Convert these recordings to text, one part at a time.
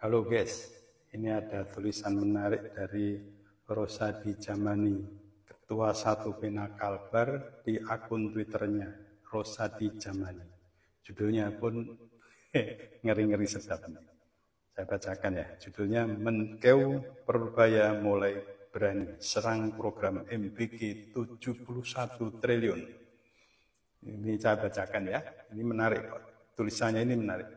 Halo guys, ini ada tulisan menarik dari Rosadi Jamani, Ketua 1 Pena Kalbar di akun Twitternya, Rosadi Jamani. Judulnya pun ngeri-ngeri sedap. Saya bacakan ya, judulnya Menkeu Purbaya mulai berani serang program MBG 71 triliun. Ini saya bacakan ya, ini menarik, tulisannya ini menarik.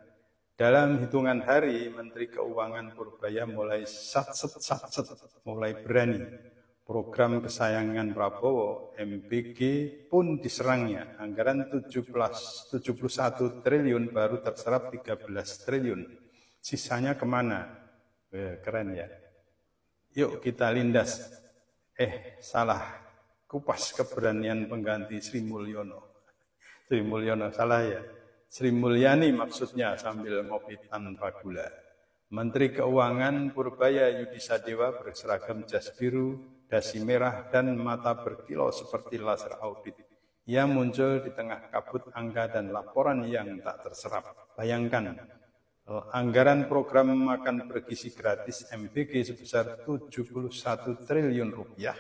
Dalam hitungan hari, Menteri Keuangan Purbaya mulai mulai berani. Program kesayangan Prabowo, MBG pun diserangnya. Anggaran 71 triliun baru terserap 13 triliun. Sisanya kemana? Keren ya. Yuk kita lindas. Salah. Kupas keberanian pengganti Sri Mulyono. Sri Mulyono, salah ya. Sri Mulyani maksudnya sambil ngopi tanpa gula. Menteri Keuangan Purbaya Yudi Sadewa berseragam jas biru, dasi merah, dan mata berkilau seperti laser audit. Ia muncul di tengah kabut angka dan laporan yang tak terserap. Bayangkan, anggaran program makan bergizi gratis MBG sebesar 71 triliun rupiah.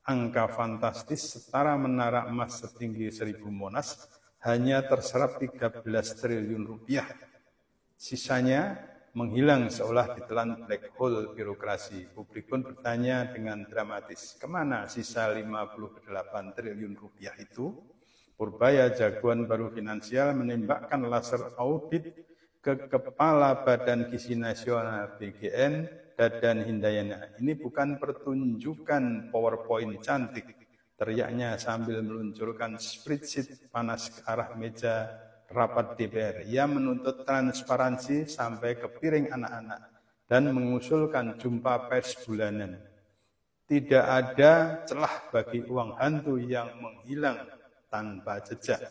Angka fantastis setara menara emas setinggi 1000 Monas, hanya terserap 13 triliun rupiah. Sisanya menghilang seolah ditelan black hole birokrasi. Publik pun bertanya dengan dramatis, kemana sisa 58 triliun rupiah itu? Purbaya jagoan baru finansial menembakkan laser audit ke Kepala Badan Gizi Nasional BGN, Dadan Hindayana. Ini bukan pertunjukan PowerPoint cantik, teriaknya sambil meluncurkan spreadsheet panas ke arah meja rapat DPR. Ia menuntut transparansi sampai ke piring anak-anak dan mengusulkan jumpa pers bulanan. Tidak ada celah bagi uang hantu yang menghilang tanpa jejak.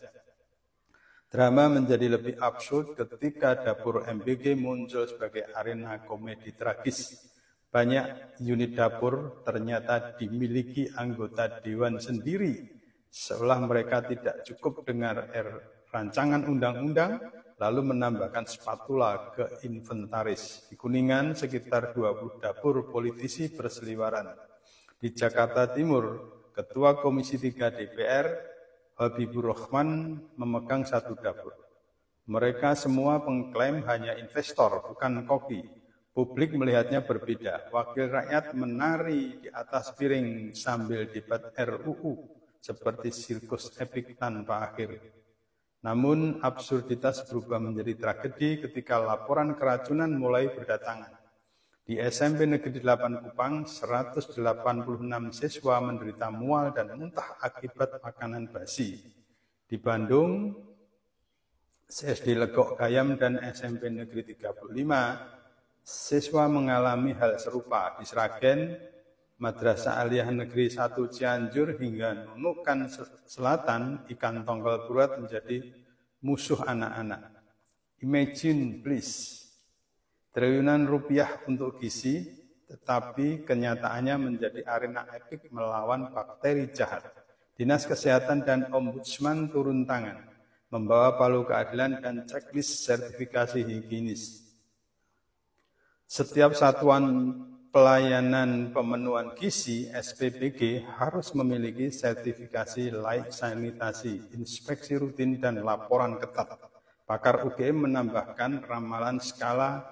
Drama menjadi lebih absurd ketika dapur MBG muncul sebagai arena komedi tragis. Banyak unit dapur ternyata dimiliki anggota dewan sendiri, seolah mereka tidak cukup dengar rancangan undang-undang, lalu menambahkan spatula ke inventaris. Di Kuningan, sekitar 20 dapur politisi berseliweran. Di Jakarta Timur, Ketua Komisi 3 DPR, Habibur Rahman, memegang 1 dapur. Mereka semua mengklaim hanya investor, bukan koki. Publik melihatnya berbeda. Wakil rakyat menari di atas piring sambil debat RUU, seperti sirkus epik tanpa akhir. Namun absurditas berubah menjadi tragedi ketika laporan keracunan mulai berdatangan. Di SMP Negeri 8 Kupang, 186 siswa menderita mual dan muntah akibat makanan basi. Di Bandung, SD Legok Gayam dan SMP Negeri 35, siswa mengalami hal serupa. Di Sragen, Madrasah Aliyah Negeri 1 Cianjur hingga Nunukan Selatan, ikan tongkol bulat menjadi musuh anak-anak. Imagine please, triliunan rupiah untuk gizi, tetapi kenyataannya menjadi arena epik melawan bakteri jahat. Dinas Kesehatan dan Ombudsman turun tangan, membawa palu keadilan dan checklist sertifikasi higienis. Setiap satuan pelayanan pemenuhan gizi SPBG harus memiliki sertifikasi layak sanitasi, inspeksi rutin, dan laporan ketat. Pakar UGM menambahkan ramalan skala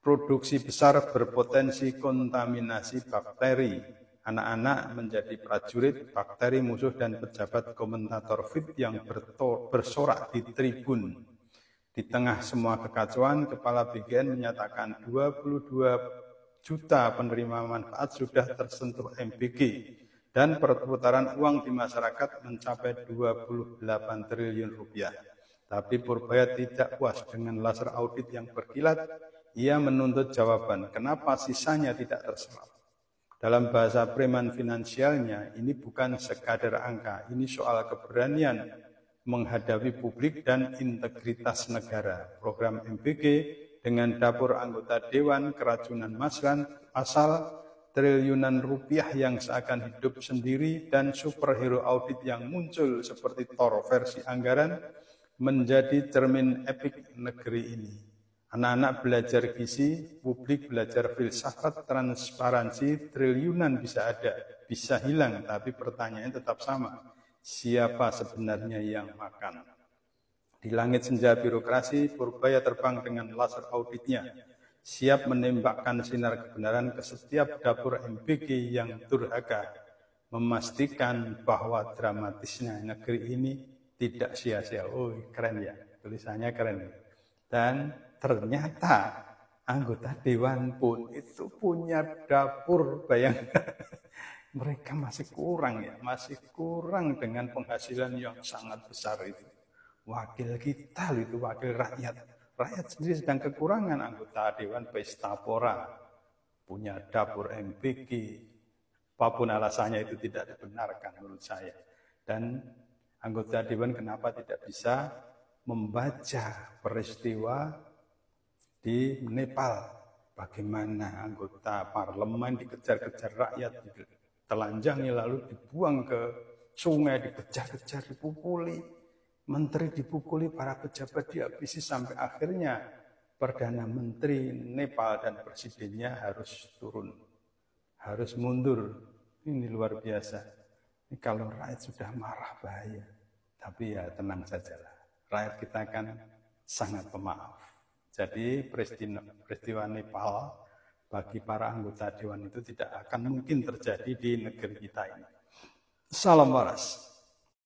produksi besar berpotensi kontaminasi bakteri. Anak-anak menjadi prajurit, bakteri musuh, dan pejabat komentator fit yang bersorak di tribun. Di tengah semua kekacauan, Kepala BGN menyatakan 22 juta penerima manfaat sudah tersentuh MBG dan perputaran uang di masyarakat mencapai 28 triliun rupiah. Tapi Purbaya tidak puas dengan laser audit yang berkilat. Ia menuntut jawaban, kenapa sisanya tidak terserap. Dalam bahasa preman finansialnya, ini bukan sekadar angka, ini soal keberanian menghadapi publik dan integritas negara. Program MBG dengan dapur anggota dewan, keracunan asal triliunan rupiah yang seakan hidup sendiri, dan superhero audit yang muncul seperti Thor versi anggaran menjadi cermin epik negeri ini. Anak-anak belajar gizi, publik belajar filsafat, transparansi, triliunan bisa ada, bisa hilang, tapi pertanyaannya tetap sama. Siapa sebenarnya yang makan? Di langit senja birokrasi, Purbaya terbang dengan laser auditnya, siap menembakkan sinar kebenaran ke setiap dapur MPG yang durhaka, memastikan bahwa dramatisnya negeri ini tidak sia-sia. Oh, keren ya, tulisannya keren. Dan ternyata anggota dewan pun itu punya dapur, bayangkan. Mereka masih kurang ya, masih kurang dengan penghasilan yang sangat besar itu. Wakil kita itu, wakil rakyat. Rakyat sendiri sedang kekurangan anggota dewan pesta pora, punya dapur MPG, apapun alasannya itu tidak dibenarkan menurut saya. Dan anggota dewan kenapa tidak bisa membaca peristiwa di Nepal, bagaimana anggota parlemen dikejar-kejar rakyat, ditelanjangi lalu dibuang ke sungai, dikejar-kejar, dipukuli, menteri dipukuli, para pejabat dihabisi, sampai akhirnya Perdana Menteri Nepal dan presidennya harus turun, harus mundur. Ini luar biasa. Ini kalau rakyat sudah marah bahaya. Tapi ya tenang sajalah, rakyat kita kan sangat pemaaf. Jadi peristiwa Nepal bagi para anggota dewan itu tidak akan mungkin terjadi di negeri kita ini. Salam waras.